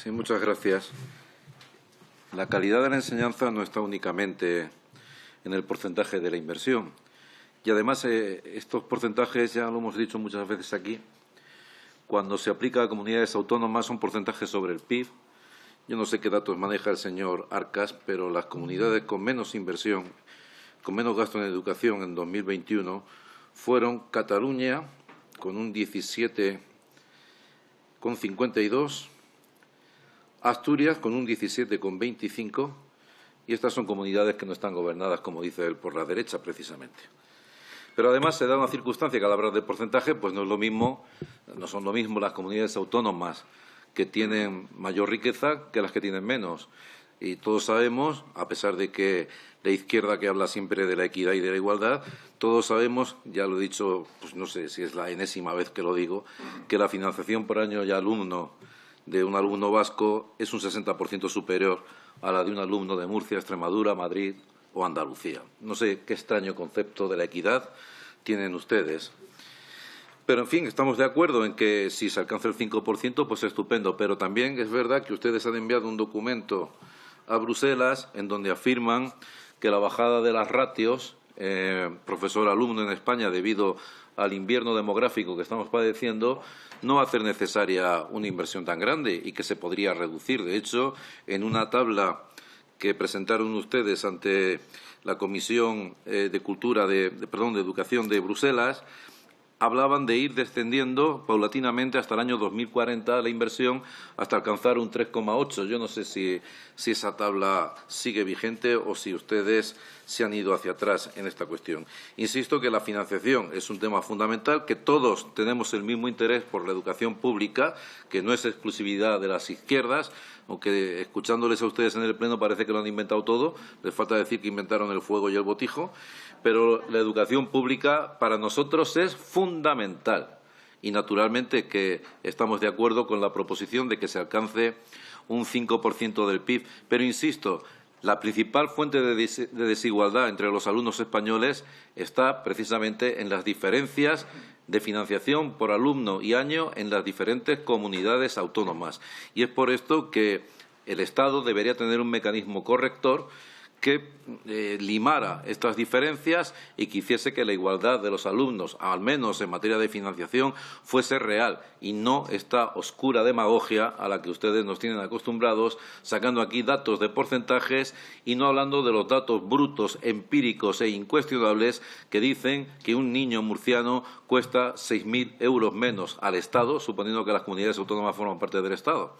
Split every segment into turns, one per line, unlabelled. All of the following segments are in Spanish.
Sí, muchas gracias. La calidad de la enseñanza no está únicamente en el porcentaje de la inversión. Y además, estos porcentajes, ya lo hemos dicho muchas veces aquí, cuando se aplica a comunidades autónomas son porcentajes sobre el PIB. Yo no sé qué datos maneja el señor Arcas, pero las comunidades con menos inversión, con menos gasto en educación en 2021 fueron Cataluña, con un 17,52, Asturias, con un 17,25, y estas son comunidades que no están gobernadas, como dice él, por la derecha, precisamente. Pero además se da una circunstancia que al hablar de porcentaje, pues no son lo mismo las comunidades autónomas que tienen mayor riqueza que las que tienen menos. Y todos sabemos, a pesar de que la izquierda que habla siempre de la equidad y de la igualdad, todos sabemos, ya lo he dicho, pues no sé si es la enésima vez que lo digo, que la financiación por año y alumno de un alumno vasco es un 60% superior a la de un alumno de Murcia, Extremadura, Madrid o Andalucía. No sé qué extraño concepto de la equidad tienen ustedes. Pero, en fin, estamos de acuerdo en que si se alcanza el 5%, pues estupendo. Pero también es verdad que ustedes han enviado un documento a Bruselas en donde afirman que la bajada de las ratios profesor-alumno en España debido al invierno demográfico que estamos padeciendo no va a hacer necesaria una inversión tan grande y que se podría reducir. De hecho, en una tabla que presentaron ustedes ante la Comisión de Educación de Bruselas, hablaban de ir descendiendo paulatinamente hasta el año 2040 la inversión hasta alcanzar un 3,8. Yo no sé si esa tabla sigue vigente o si ustedes se han ido hacia atrás en esta cuestión. Insisto que la financiación es un tema fundamental, que todos tenemos el mismo interés por la educación pública, que no es exclusividad de las izquierdas, aunque escuchándoles a ustedes en el Pleno parece que lo han inventado todo, les falta decir que inventaron el fuego y el botijo, pero la educación pública para nosotros es fundamental y, naturalmente, que estamos de acuerdo con la proposición de que se alcance un 5% del PIB. Pero, insisto, la principal fuente de desigualdad entre los alumnos españoles está precisamente en las diferencias de financiación por alumno y año en las diferentes comunidades autónomas. Y es por esto que el Estado debería tener un mecanismo corrector que limara estas diferencias y que hiciese que la igualdad de los alumnos, al menos en materia de financiación, fuese real y no esta oscura demagogia a la que ustedes nos tienen acostumbrados, sacando aquí datos de porcentajes y no hablando de los datos brutos, empíricos e incuestionables que dicen que un niño murciano cuesta 6.000 euros menos al Estado, suponiendo que las comunidades autónomas forman parte del Estado,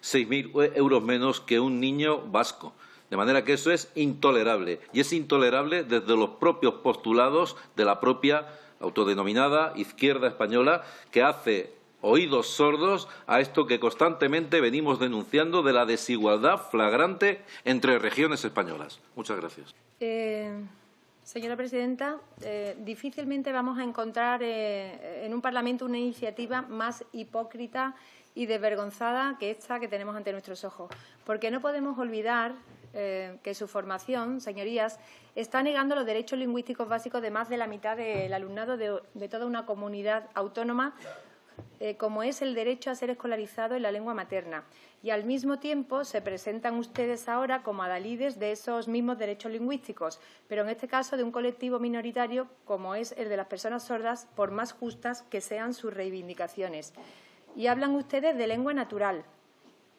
6.000 euros menos que un niño vasco. De manera que eso es intolerable, y es intolerable desde los propios postulados de la propia autodenominada izquierda española, que hace oídos sordos a esto que constantemente venimos denunciando de la desigualdad flagrante entre regiones españolas. Muchas gracias.
Señora presidenta, difícilmente vamos a encontrar en un Parlamento una iniciativa más hipócrita y desvergonzada que esta que tenemos ante nuestros ojos, porque no podemos olvidar que su formación, señorías, está negando los derechos lingüísticos básicos de más de la mitad del alumnado de toda una comunidad autónoma, como es el derecho a ser escolarizado en la lengua materna. Y al mismo tiempo se presentan ustedes ahora como adalides de esos mismos derechos lingüísticos, pero en este caso de un colectivo minoritario como es el de las personas sordas, por más justas que sean sus reivindicaciones. Y hablan ustedes de lengua natural,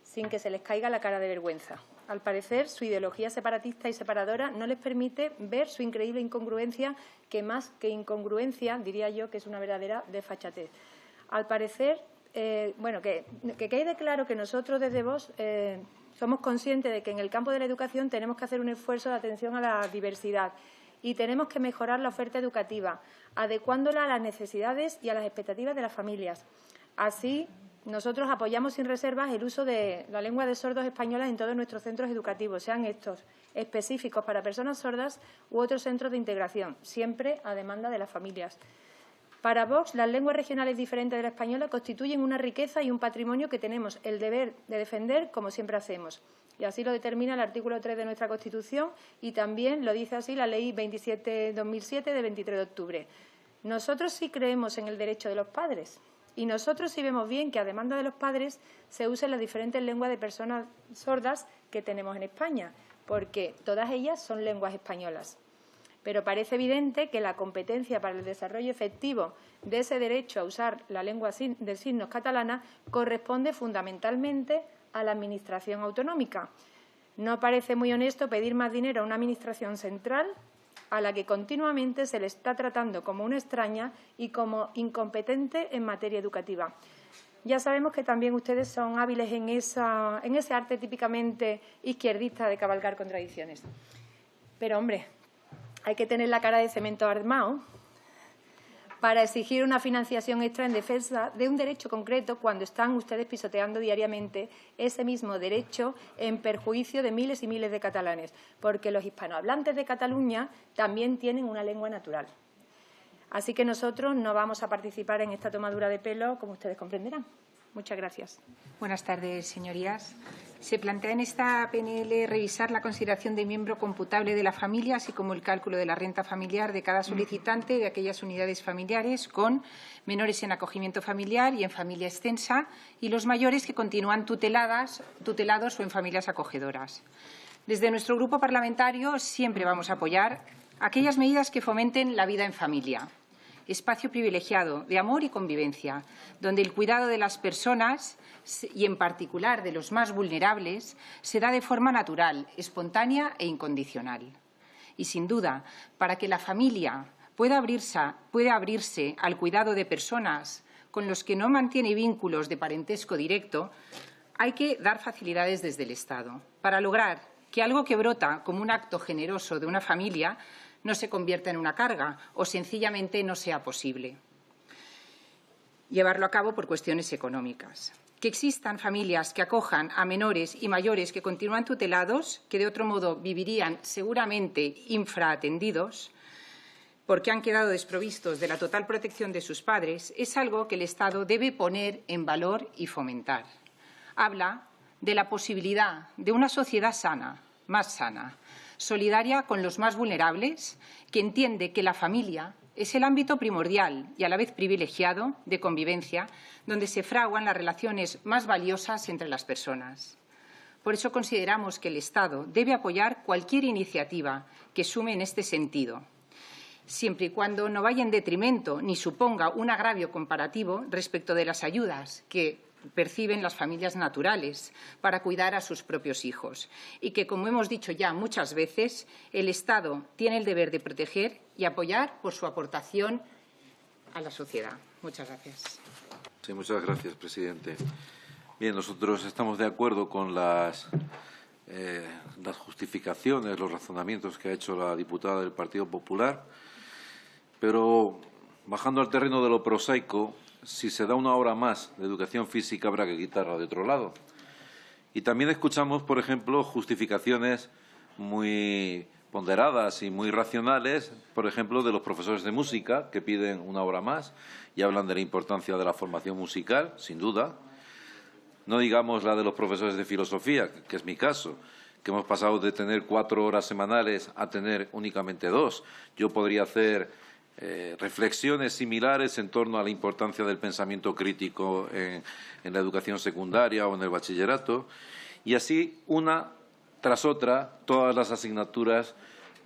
sin que se les caiga la cara de vergüenza. Al parecer, su ideología separatista y separadora no les permite ver su increíble incongruencia, que más que incongruencia, diría yo que es una verdadera desfachatez. Al parecer, que quede claro que nosotros desde Vox somos conscientes de que en el campo de la educación tenemos que hacer un esfuerzo de atención a la diversidad y tenemos que mejorar la oferta educativa, adecuándola a las necesidades y a las expectativas de las familias. Así, nosotros apoyamos sin reservas el uso de la lengua de sordos española en todos nuestros centros educativos, sean estos específicos para personas sordas u otros centros de integración, siempre a demanda de las familias. Para Vox, las lenguas regionales diferentes de la española constituyen una riqueza y un patrimonio que tenemos el deber de defender como siempre hacemos. Y así lo determina el artículo 3 de nuestra Constitución y también lo dice así la Ley 27/2007 de 23 de octubre. Nosotros sí creemos en el derecho de los padres Y nosotros sí vemos bien que, a demanda de los padres, se usen las diferentes lenguas de personas sordas que tenemos en España, porque todas ellas son lenguas españolas. Pero parece evidente que la competencia para el desarrollo efectivo de ese derecho a usar la lengua de signos catalana corresponde fundamentalmente a la Administración autonómica. No parece muy honesto pedir más dinero a una Administración central a la que continuamente se le está tratando como una extraña y como incompetente en materia educativa. Ya sabemos que también ustedes son hábiles en ese arte típicamente izquierdista de cabalgar contradicciones. Pero, hombre, hay que tener la cara de cemento armado para exigir una financiación extra en defensa de un derecho concreto cuando están ustedes pisoteando diariamente ese mismo derecho en perjuicio de miles y miles de catalanes, porque los hispanohablantes de Cataluña también tienen una lengua natural. Así que nosotros no vamos a participar en esta tomadura de pelo, como ustedes comprenderán. Muchas gracias.
Buenas tardes, señorías. Se plantea en esta PNL revisar la consideración de miembro computable de la familia, así como el cálculo de la renta familiar de cada solicitante de aquellas unidades familiares con menores en acogimiento familiar y en familia extensa y los mayores que continúan tutelados o en familias acogedoras. Desde nuestro grupo parlamentario siempre vamos a apoyar aquellas medidas que fomenten la vida en familia, espacio privilegiado de amor y convivencia, donde el cuidado de las personas y, en particular, de los más vulnerables, se da de forma natural, espontánea e incondicional. Y, sin duda, para que la familia pueda abrirse al cuidado de personas con los que no mantiene vínculos de parentesco directo, hay que dar facilidades desde el Estado para lograr que algo que brota como un acto generoso de una familia no se convierta en una carga o sencillamente no sea posible llevarlo a cabo por cuestiones económicas. Que existan familias que acojan a menores y mayores que continúan tutelados, que de otro modo vivirían seguramente infraatendidos porque han quedado desprovistos de la total protección de sus padres, es algo que el Estado debe poner en valor y fomentar. Habla de la posibilidad de una sociedad sana, más sana, solidaria con los más vulnerables, que entiende que la familia es el ámbito primordial y a la vez privilegiado de convivencia donde se fraguan las relaciones más valiosas entre las personas. Por eso consideramos que el Estado debe apoyar cualquier iniciativa que sume en este sentido, siempre y cuando no vaya en detrimento ni suponga un agravio comparativo respecto de las ayudas que perciben las familias naturales para cuidar a sus propios hijos y que, como hemos dicho ya muchas veces, el Estado tiene el deber de proteger y apoyar por su aportación a la sociedad. Muchas gracias.
Sí, muchas gracias, presidente. Bien, nosotros estamos de acuerdo con las justificaciones, los razonamientos que ha hecho la diputada del Partido Popular, pero bajando al terreno de lo prosaico, si se da una hora más de educación física habrá que quitarla de otro lado. Y también escuchamos, por ejemplo, justificaciones muy ponderadas y muy racionales, por ejemplo, de los profesores de música que piden una hora más y hablan de la importancia de la formación musical, sin duda. No digamos la de los profesores de filosofía, que es mi caso, que hemos pasado de tener 4 horas semanales a tener únicamente 2. Yo podría hacer reflexiones similares en torno a la importancia del pensamiento crítico en la educación secundaria o en el bachillerato, y así, una tras otra, todas las asignaturas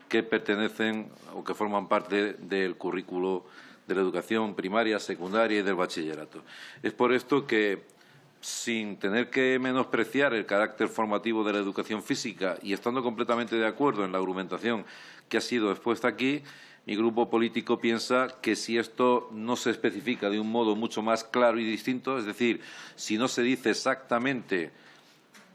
que pertenecen o que forman parte del currículo de la educación primaria, secundaria y del bachillerato. Es por esto que, sin tener que menospreciar el carácter formativo de la educación física y estando completamente de acuerdo en la argumentación que ha sido expuesta aquí, mi grupo político piensa que si esto no se especifica de un modo mucho más claro y distinto, es decir, si no se dice exactamente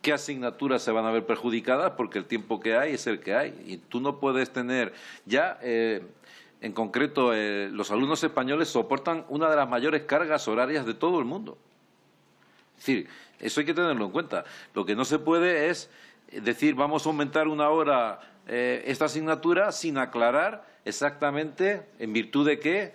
qué asignaturas se van a ver perjudicadas, porque el tiempo que hay es el que hay. Y tú no puedes tener ya, en concreto, los alumnos españoles soportan una de las mayores cargas horarias de todo el mundo. Es decir, eso hay que tenerlo en cuenta. Lo que no se puede es decir, vamos a aumentar una hora esta asignatura sin aclarar exactamente en virtud de qué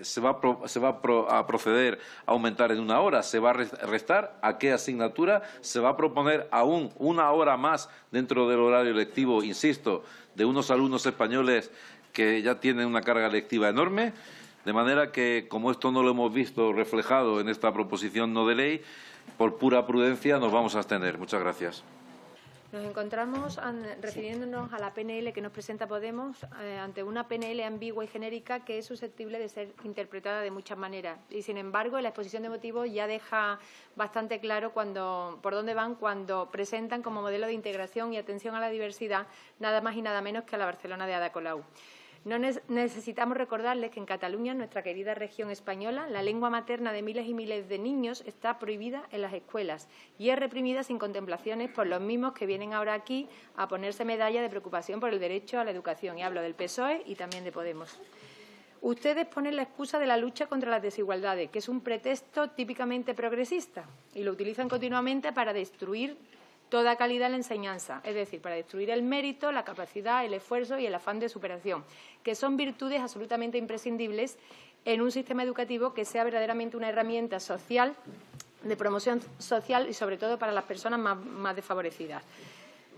se va a proceder a aumentar en una hora, se va a restar a qué asignatura, se va a proponer aún una hora más dentro del horario lectivo, insisto, de unos alumnos españoles que ya tienen una carga lectiva enorme. De manera que, como esto no lo hemos visto reflejado en esta proposición no de ley, por pura prudencia nos vamos a abstener. Muchas gracias.
Nos encontramos, refiriéndonos a la PNL que nos presenta Podemos, ante una PNL ambigua y genérica que es susceptible de ser interpretada de muchas maneras. Y, sin embargo, en la exposición de motivos ya deja bastante claro por dónde van cuando presentan como modelo de integración y atención a la diversidad nada más y nada menos que a la Barcelona de Ada Colau. No necesitamos recordarles que en Cataluña, nuestra querida región española, la lengua materna de miles y miles de niños está prohibida en las escuelas y es reprimida sin contemplaciones por los mismos que vienen ahora aquí a ponerse medalla de preocupación por el derecho a la educación. Y hablo del PSOE y también de Podemos. Ustedes ponen la excusa de la lucha contra las desigualdades, que es un pretexto típicamente progresista, y lo utilizan continuamente para destruir toda calidad en la enseñanza, es decir, para destruir el mérito, la capacidad, el esfuerzo y el afán de superación, que son virtudes absolutamente imprescindibles en un sistema educativo que sea verdaderamente una herramienta social, de promoción social y, sobre todo, para las personas más desfavorecidas.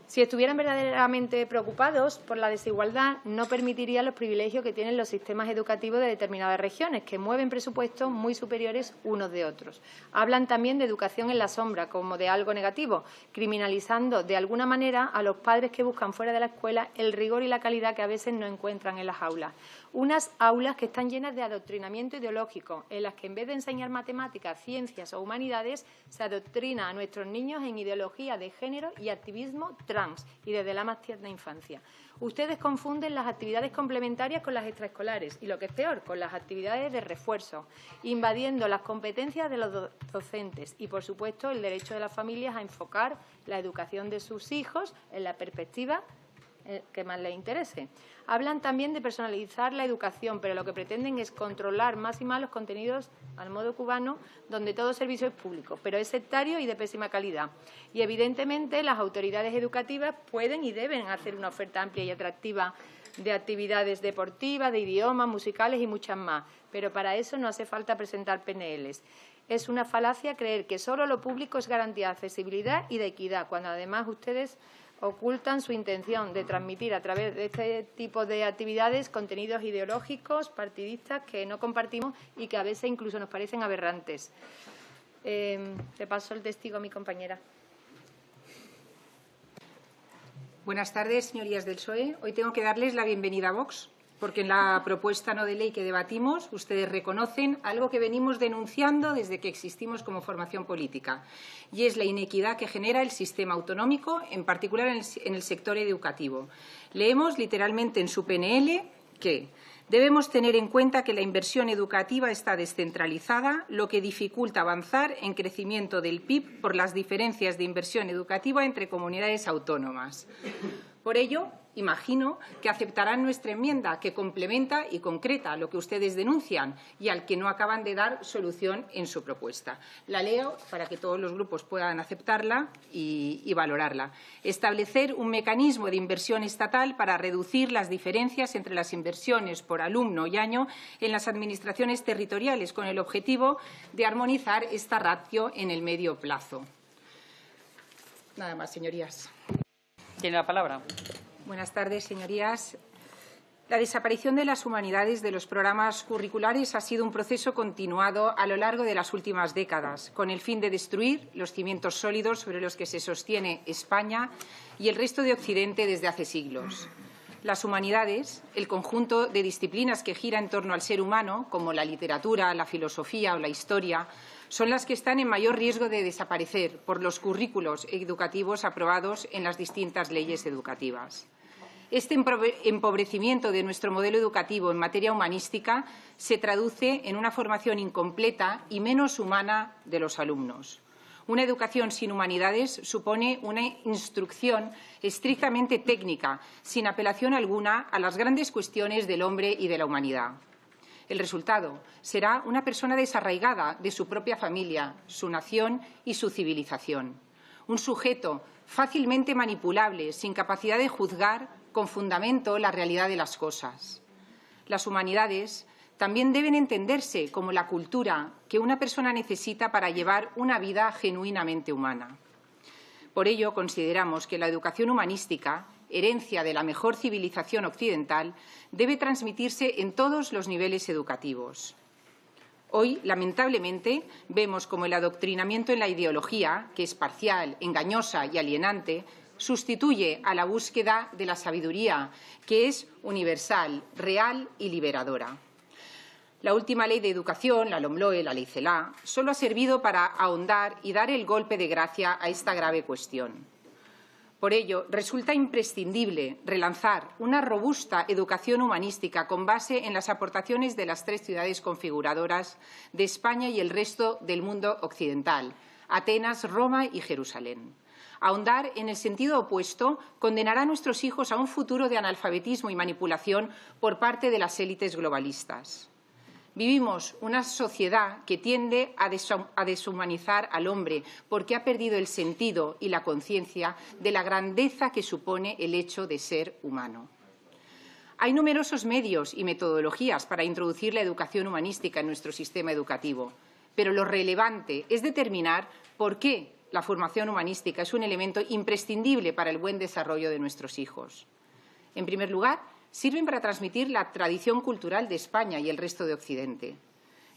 Si estuvieran verdaderamente preocupados por la desigualdad, no permitirían los privilegios que tienen los sistemas educativos de determinadas regiones, que mueven presupuestos muy superiores unos de otros. Hablan también de educación en la sombra, como de algo negativo, criminalizando de alguna manera a los padres que buscan fuera de la escuela el rigor y la calidad que a veces no encuentran en las aulas. Unas aulas que están llenas de adoctrinamiento ideológico, en las que en vez de enseñar matemáticas, ciencias o humanidades, se adoctrina a nuestros niños en ideología de género y activismo trans, y desde la más tierna infancia. Ustedes confunden las actividades complementarias con las extraescolares y, lo que es peor, con las actividades de refuerzo, invadiendo las competencias de los docentes y, por supuesto, el derecho de las familias a enfocar la educación de sus hijos en la perspectiva que más les interese. Hablan también de personalizar la educación, pero lo que pretenden es controlar más y más los contenidos al modo cubano, donde todo servicio es público, pero es sectario y de pésima calidad. Y, evidentemente, las autoridades educativas pueden y deben hacer una oferta amplia y atractiva de actividades deportivas, de idiomas, musicales y muchas más, pero para eso no hace falta presentar PNLs. Es una falacia creer que solo lo público es garantía de accesibilidad y de equidad, cuando además ustedes ocultan su intención de transmitir a través de este tipo de actividades contenidos ideológicos, partidistas, que no compartimos y que a veces incluso nos parecen aberrantes. Le paso el testigo a mi compañera.
Buenas tardes, señorías del PSOE. Hoy tengo que darles la bienvenida a Vox, porque en la propuesta no de ley que debatimos ustedes reconocen algo que venimos denunciando desde que existimos como formación política, y es la inequidad que genera el sistema autonómico, en particular en el sector educativo. Leemos literalmente en su PNL que debemos tener en cuenta que la inversión educativa está descentralizada, lo que dificulta avanzar en crecimiento del PIB por las diferencias de inversión educativa entre comunidades autónomas. Por ello, imagino que aceptarán nuestra enmienda, que complementa y concreta lo que ustedes denuncian y al que no acaban de dar solución en su propuesta. La leo para que todos los grupos puedan aceptarla y valorarla. Establecer un mecanismo de inversión estatal para reducir las diferencias entre las inversiones por alumno y año en las administraciones territoriales, con el objetivo de armonizar esta ratio en el medio plazo. Nada más, señorías.
Tiene la palabra.
Buenas tardes, señorías. La desaparición de las humanidades de los programas curriculares ha sido un proceso continuado a lo largo de las últimas décadas, con el fin de destruir los cimientos sólidos sobre los que se sostiene España y el resto de Occidente desde hace siglos. Las humanidades, el conjunto de disciplinas que gira en torno al ser humano, como la literatura, la filosofía o la historia, son las que están en mayor riesgo de desaparecer por los currículos educativos aprobados en las distintas leyes educativas. Este empobrecimiento de nuestro modelo educativo en materia humanística se traduce en una formación incompleta y menos humana de los alumnos. Una educación sin humanidades supone una instrucción estrictamente técnica, sin apelación alguna a las grandes cuestiones del hombre y de la humanidad. El resultado será una persona desarraigada de su propia familia, su nación y su civilización. Un sujeto fácilmente manipulable, sin capacidad de juzgar con fundamento la realidad de las cosas. Las humanidades también deben entenderse como la cultura que una persona necesita para llevar una vida genuinamente humana. Por ello, consideramos que la educación humanística herencia de la mejor civilización occidental, debe transmitirse en todos los niveles educativos. Hoy, lamentablemente, vemos como el adoctrinamiento en la ideología, que es parcial, engañosa y alienante, sustituye a la búsqueda de la sabiduría, que es universal, real y liberadora. La última ley de educación, la LOMLOE, la ley CELA, solo ha servido para ahondar y dar el golpe de gracia a esta grave cuestión. Por ello, resulta imprescindible relanzar una robusta educación humanística con base en las aportaciones de las 3 ciudades configuradoras de España y el resto del mundo occidental, Atenas, Roma y Jerusalén. Ahondar en el sentido opuesto condenará a nuestros hijos a un futuro de analfabetismo y manipulación por parte de las élites globalistas. Vivimos una sociedad que tiende a deshumanizar al hombre porque ha perdido el sentido y la conciencia de la grandeza que supone el hecho de ser humano. Hay numerosos medios y metodologías para introducir la educación humanística en nuestro sistema educativo, pero lo relevante es determinar por qué la formación humanística es un elemento imprescindible para el buen desarrollo de nuestros hijos. En primer lugar, sirven para transmitir la tradición cultural de España y el resto de Occidente.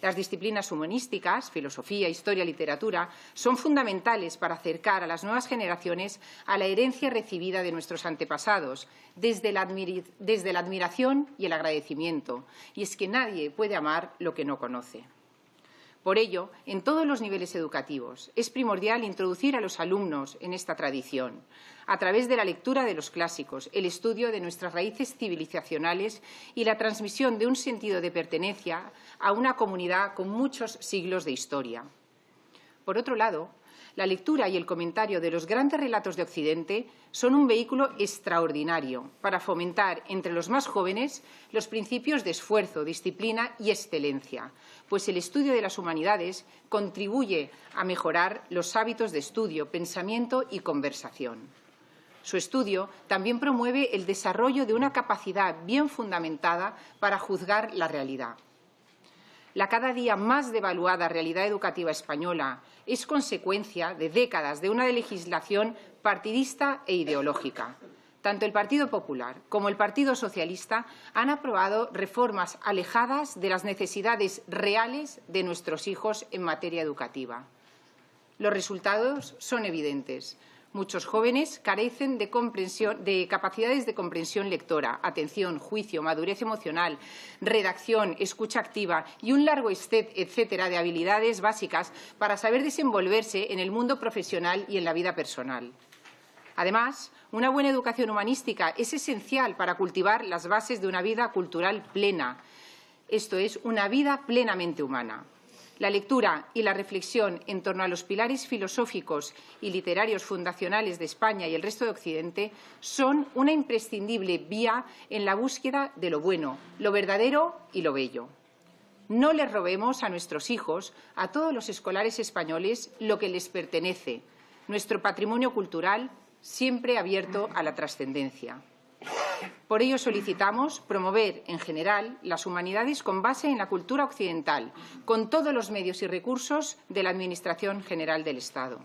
Las disciplinas humanísticas, filosofía, historia, literatura, son fundamentales para acercar a las nuevas generaciones a la herencia recibida de nuestros antepasados, desde la admiración y el agradecimiento. Y es que nadie puede amar lo que no conoce. Por ello, en todos los niveles educativos, es primordial introducir a los alumnos en esta tradición, a través de la lectura de los clásicos, el estudio de nuestras raíces civilizacionales y la transmisión de un sentido de pertenencia a una comunidad con muchos siglos de historia. Por otro lado, la lectura y el comentario de los grandes relatos de Occidente son un vehículo extraordinario para fomentar entre los más jóvenes los principios de esfuerzo, disciplina y excelencia, pues el estudio de las humanidades contribuye a mejorar los hábitos de estudio, pensamiento y conversación. Su estudio también promueve el desarrollo de una capacidad bien fundamentada para juzgar la realidad. La cada día más devaluada realidad educativa española es consecuencia de décadas de una legislación partidista e ideológica. Tanto el Partido Popular como el Partido Socialista han aprobado reformas alejadas de las necesidades reales de nuestros hijos en materia educativa. Los resultados son evidentes. Muchos jóvenes carecen de capacidades de comprensión lectora, atención, juicio, madurez emocional, redacción, escucha activa y un largo etcétera de habilidades básicas para saber desenvolverse en el mundo profesional y en la vida personal. Además, una buena educación humanística es esencial para cultivar las bases de una vida cultural plena, esto es, una vida plenamente humana. La lectura y la reflexión en torno a los pilares filosóficos y literarios fundacionales de España y el resto de Occidente son una imprescindible vía en la búsqueda de lo bueno, lo verdadero y lo bello. No les robemos a nuestros hijos, a todos los escolares españoles, lo que les pertenece, nuestro patrimonio cultural siempre abierto a la trascendencia. Por ello solicitamos promover, en general, las humanidades con base en la cultura occidental, con todos los medios y recursos de la Administración General del Estado.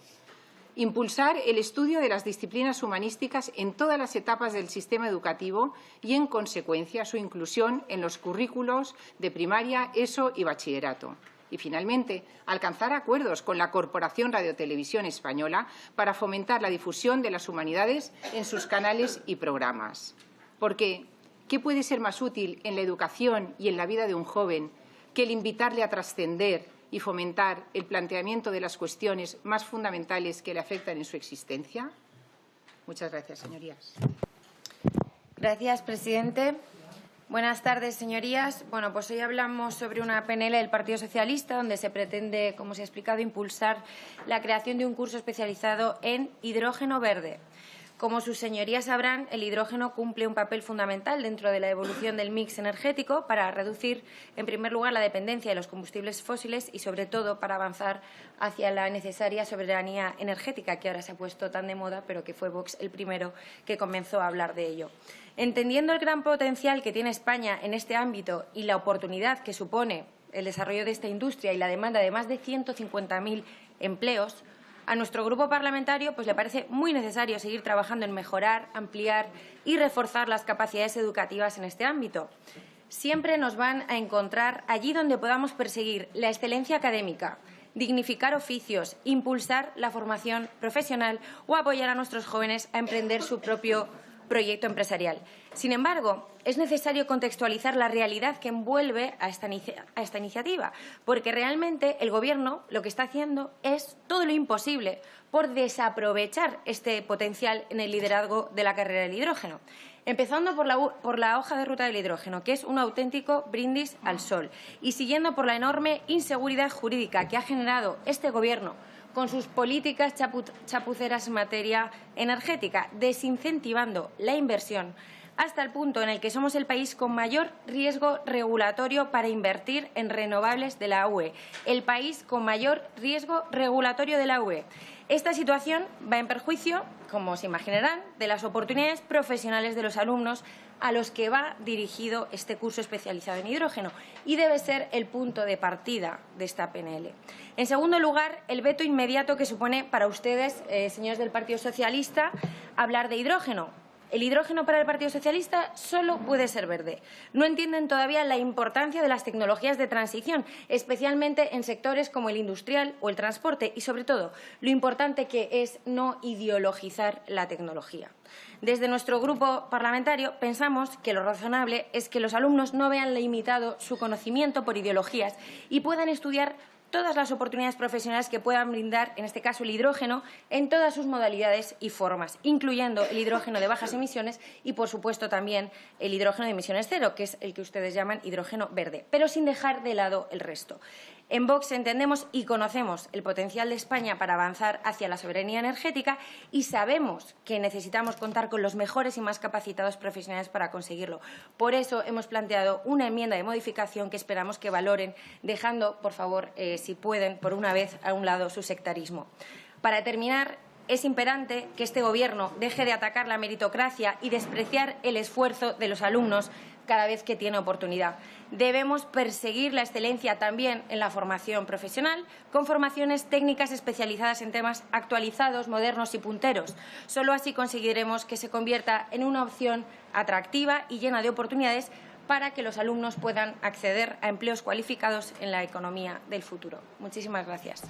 Impulsar el estudio de las disciplinas humanísticas en todas las etapas del sistema educativo y, en consecuencia, su inclusión en los currículos de primaria, ESO y bachillerato. Y, finalmente, alcanzar acuerdos con la Corporación Radio-Televisión Española para fomentar la difusión de las humanidades en sus canales y programas. Porque, ¿qué puede ser más útil en la educación y en la vida de un joven que el invitarle a trascender y fomentar el planteamiento de las cuestiones más fundamentales que le afectan en su existencia? Muchas gracias, señorías.
Gracias, presidente. Buenas tardes, señorías. Bueno, pues hoy hablamos sobre una PNL del Partido Socialista donde se pretende, como se ha explicado, impulsar la creación de un curso especializado en hidrógeno verde. Como sus señorías sabrán, el hidrógeno cumple un papel fundamental dentro de la evolución del mix energético para reducir, en primer lugar, la dependencia de los combustibles fósiles y, sobre todo, para avanzar hacia la necesaria soberanía energética que ahora se ha puesto tan de moda, pero que fue Vox el primero que comenzó a hablar de ello. Entendiendo el gran potencial que tiene España en este ámbito y la oportunidad que supone el desarrollo de esta industria y la demanda de más de 150.000 empleos,
A nuestro grupo parlamentario le parece muy necesario seguir trabajando en mejorar, ampliar y reforzar las capacidades educativas en este ámbito. Siempre nos van a encontrar allí donde podamos perseguir la excelencia académica, dignificar oficios, impulsar la formación profesional o apoyar a nuestros jóvenes a emprender su propio proyecto empresarial. Sin embargo, es necesario contextualizar la realidad que envuelve a esta iniciativa, porque realmente el Gobierno lo que está haciendo es todo lo imposible por desaprovechar este potencial en el liderazgo de la carrera del hidrógeno. Empezando por la hoja de ruta del hidrógeno, que es un auténtico brindis al sol, y siguiendo por la enorme inseguridad jurídica que ha generado este Gobierno con sus políticas chapuceras en materia energética, desincentivando la inversión hasta el punto en el que somos el país con mayor riesgo regulatorio para invertir en renovables de la UE, el país con mayor riesgo regulatorio de la UE. Esta situación va en perjuicio, como se imaginarán, de las oportunidades profesionales de los alumnos a los que va dirigido este curso especializado en hidrógeno y debe ser el punto de partida de esta PNL. En segundo lugar, el veto inmediato que supone para ustedes, señores del Partido Socialista, hablar de hidrógeno. El hidrógeno para el Partido Socialista solo puede ser verde. No entienden todavía la importancia de las tecnologías de transición, especialmente en sectores como el industrial o el transporte y, sobre todo, lo importante que es no ideologizar la tecnología. Desde nuestro grupo parlamentario pensamos que lo razonable es que los alumnos no vean limitado su conocimiento por ideologías y puedan estudiar todas las oportunidades profesionales que puedan brindar, en este caso el hidrógeno, en todas sus modalidades y formas, incluyendo el hidrógeno de bajas emisiones y, por supuesto, también el hidrógeno de emisiones cero, que es el que ustedes llaman hidrógeno verde, pero sin dejar de lado el resto. En Vox entendemos y conocemos el potencial de España para avanzar hacia la soberanía energética y sabemos que necesitamos contar con los mejores y más capacitados profesionales para conseguirlo. Por eso hemos planteado una enmienda de modificación que esperamos que valoren, dejando, por favor, si pueden, por una vez a un lado su sectarismo. Para terminar, es imperante que este Gobierno deje de atacar la meritocracia y despreciar el esfuerzo de los alumnos cada vez que tiene oportunidad. Debemos perseguir la excelencia también en la formación profesional, con formaciones técnicas especializadas en temas actualizados, modernos y punteros. Solo así conseguiremos que se convierta en una opción atractiva y llena de oportunidades para que los alumnos puedan acceder a empleos cualificados en la economía del futuro. Muchísimas gracias.